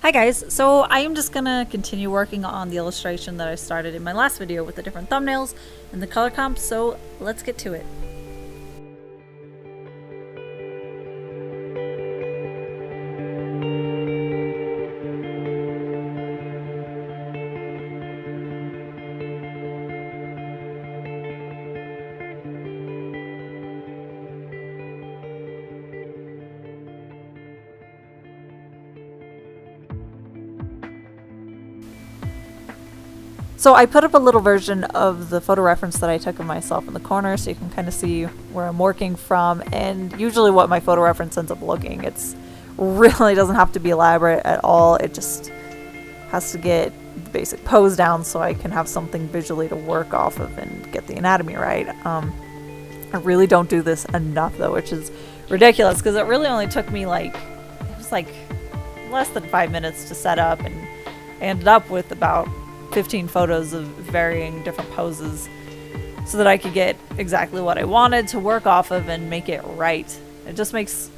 Hi guys, so I am just gonna continue working on the illustration that I started in my last video with the different thumbnails and the color comps, so let's get to it. So I put up a little version of the photo reference that I took of myself in the corner so you can kind of see where I'm working from, and usually what my photo reference ends up looking. It's really doesn't have to be elaborate at all. It just has to get the basic pose down so I can have something visually to work off of and get the anatomy right. I really don't do this enough though, which is ridiculous because it really only took me it was less than 5 minutes to set up, and I ended up with about 15 photos of varying different poses so that I could get exactly what I wanted to work off of and make it right. It just makes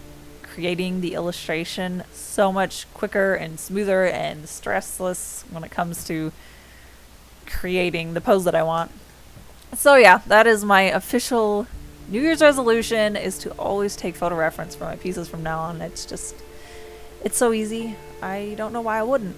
creating the illustration so much quicker and smoother and stressless when it comes to creating the pose that I want. So yeah, that is my official New Year's resolution, is to always take photo reference for my pieces from now on. It's so easy. I don't know why I wouldn't.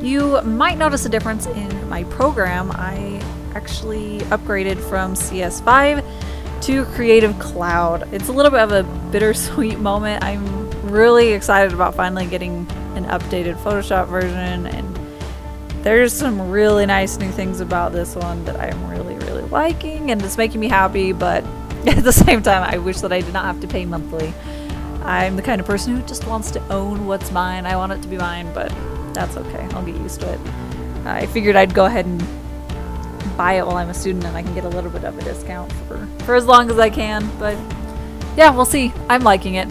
You might notice a difference in my program. I actually upgraded from CS5 to Creative Cloud. It's a little bit of a bittersweet moment. I'm really excited about finally getting an updated Photoshop version, and there's some really nice new things about this one that I'm really liking, and it's making me happy, but at the same time I wish that I did not have to pay monthly. I'm the kind of person who just wants to own what's mine. I want it to be mine, but that's okay. I'll get used to it. I figured I'd go ahead and buy it while I'm a student, and I can get a little bit of a discount for as long as I can. But yeah, we'll see. I'm liking it.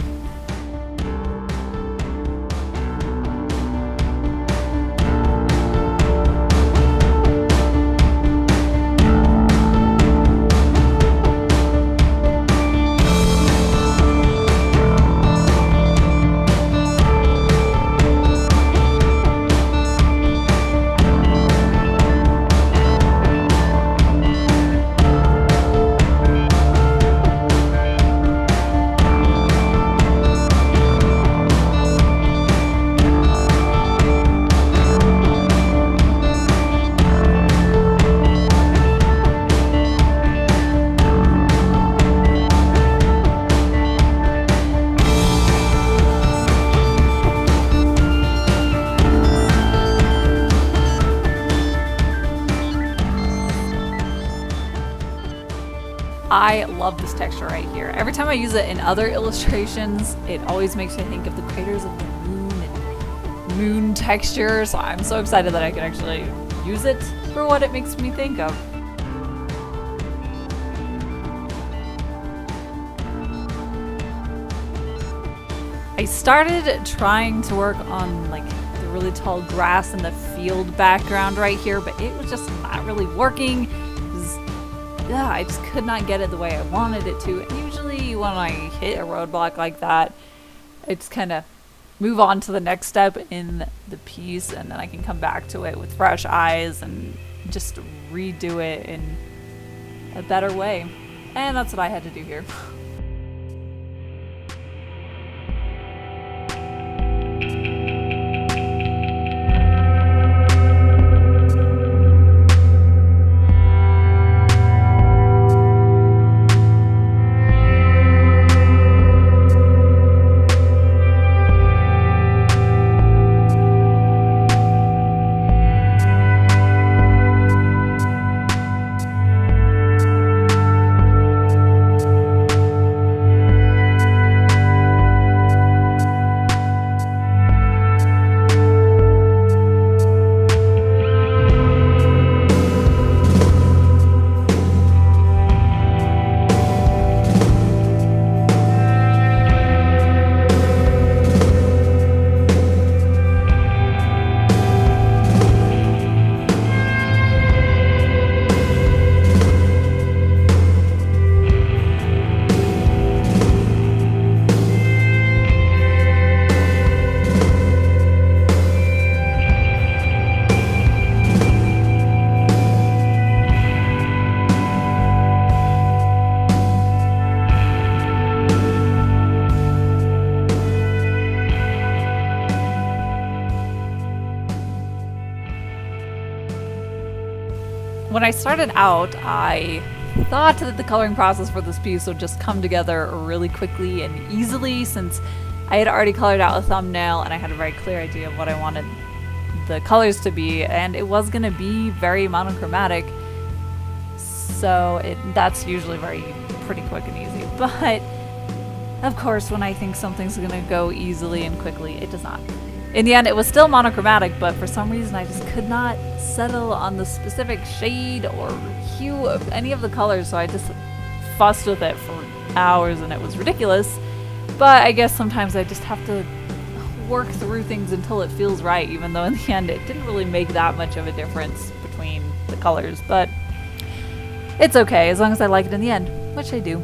I love this texture right here. Every time I use it in other illustrations, it always makes me think of the craters of the moon and moon texture, so I'm so excited that I can actually use it for what it makes me think of. I started trying to work on like the really tall grass in the field background right here, but it was just not really working. I just could not get it the way I wanted it to. And usually when I hit a roadblock like that, I just kind of move on to the next step in the piece, and then I can come back to it with fresh eyes and just redo it in a better way. And that's what I had to do here. When I started out, I thought that the coloring process for this piece would just come together really quickly and easily, since I had already colored out a thumbnail and I had a very clear idea of what I wanted the colors to be, and it was going to be very monochromatic, so that's usually pretty quick and easy. But of course, when I think something's going to go easily and quickly, it does not. In the end, it was still monochromatic, but for some reason I just could not settle on the specific shade or hue of any of the colors, so I just fussed with it for hours and it was ridiculous. But I guess sometimes I just have to work through things until it feels right, even though in the end it didn't really make that much of a difference between the colors. But it's okay, as long as I like it in the end, which I do.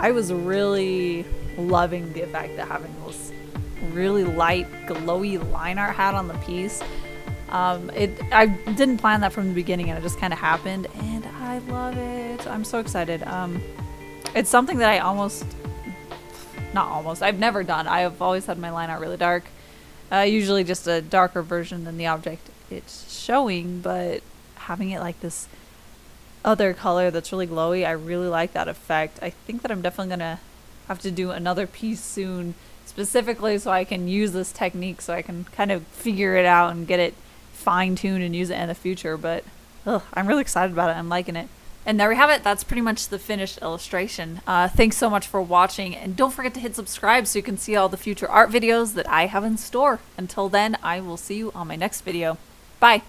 I was really loving the effect that having this really light, glowy line art had on the piece. I didn't plan that from the beginning, and it just kind of happened, and I love it. I'm so excited. It's something that I've never done. I have always had my line art really dark, usually just a darker version than the object it's showing, but having it like this other color that's really glowy, I really like that effect. I think that I'm definitely gonna have to do another piece soon, specifically so I can use this technique, so I can kind of figure it out and get it fine-tuned and use it in the future. But I'm really excited about it. I'm liking it. And there we have it. That's pretty much the finished illustration. Thanks so much for watching, and don't forget to hit subscribe so you can see all the future art videos that I have in store. Until then, I will see you on my next video. Bye!